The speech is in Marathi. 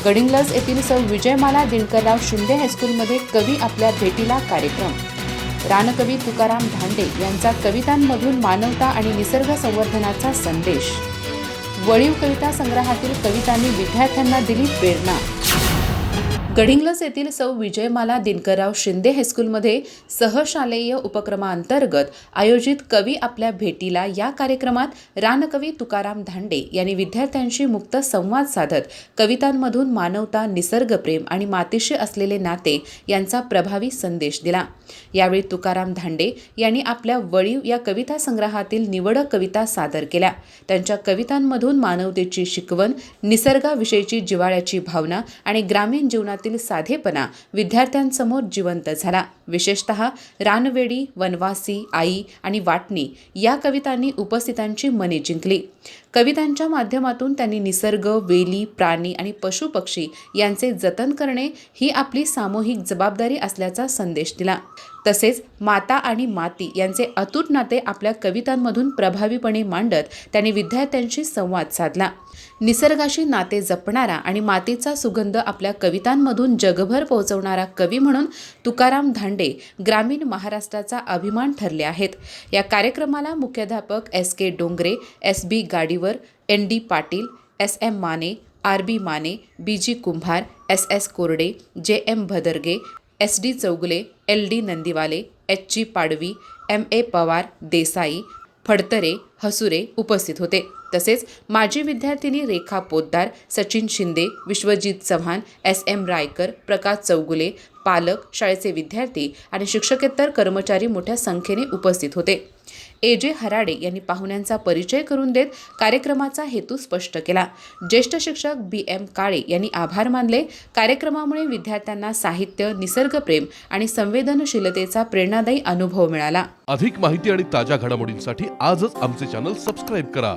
गडिंग्लज येथील सौ विजयमाला दिनकरराव शिंदे हायस्कूलमध्ये कवी आपल्या भेटीला कार्यक्रम। रानकवी तुकाराम धांडे यांचा कवितांमधून मानवता आणि निसर्ग संवर्धनाचा संदेश। वळीव कविता संग्रहातील कवितांनी विद्यार्थ्यांना दिली प्रेरणा। गडिंग्लज येथील सौ विजयमाला दिनकरराव शिंदे हायस्कूलमध्ये सहशालेय उपक्रमांतर्गत आयोजित कवी आपल्या भेटीला या कार्यक्रमात रानकवी तुकाराम धांडे यांनी विद्यार्थ्यांशी मुक्त संवाद साधत कवितांमधून मानवता, निसर्गप्रेम आणि मातीशी असलेले नाते यांचा प्रभावी संदेश दिला। यावेळी तुकाराम धांडे यांनी आपल्या वळीव या कविता संग्रहातील निवडक कविता सादर केल्या। त्यांच्या कवितांमधून मानवतेची शिकवण, निसर्गाविषयीची जिव्हाळ्याची भावना आणि ग्रामीण जीवनातील साधेपणा विद्यार्थ्यांसमोर जिवंत झाला। विशेषतः रानवेडी, वनवासी, आई आणि वाटणी या कवितांनी उपस्थितांची मने जिंकली। कवितांच्या माध्यमातून त्यांनी निसर्ग, वेली, प्राणी आणि पशुपक्षी यांचे जतन करणे ही आपली सामूहिक जबाबदारी असल्याचा संदेश दिला। तसेच माता आणि माती यांचे अतूट नाते आपल्या कवितांमधून प्रभावीपणे मांडत त्यांनी विद्यार्थ्यांशी संवाद साधला। निसर्गाशी नाते जपणारा आणि मातीचा सुगंध आपल्या कवितांमधून जगभर पोहोचवणारा कवी म्हणून तुकाराम धांडे ग्रामीण महाराष्ट्राचा अभिमान ठरले आहेत। या कार्यक्रमाला मुख्याध्यापक SK डोंगरे, SB गाडीवर, ND Patil, SM Mane, RB Mane, BG कुंभार, SS कोरडे, JM भदरगे, SD Chougule, LD Nandiwale, HG Padvi, MA Pawar, Desai, Phadtare, Hasure उपस्थित होते। तसेच माजी विद्यार्थिनी रेखा पोद्दार, सचिन शिंदे, विश्वजित चव्हाण, SM रायकर, प्रकाश चौगुले, पालक, शाळेचे विद्यार्थी आणि शिक्षकेतर कर्मचारी मोठ्या संख्येने उपस्थित होते। AJ हराडे यांनी पाहुण्यांचा परिचय करून देत कार्यक्रमाचा हेतू स्पष्ट केला। ज्येष्ठ शिक्षक BM काळे यांनी आभार मानले। कार्यक्रमामुळे विद्यार्थ्यांना साहित्य, निसर्गप्रेम आणि संवेदनशीलतेचा प्रेरणादायी अनुभव मिळाला। अधिक माहिती आणि ताज्या घडामोडींसाठी आजच आमचे चॅनल सबस्क्राइब करा।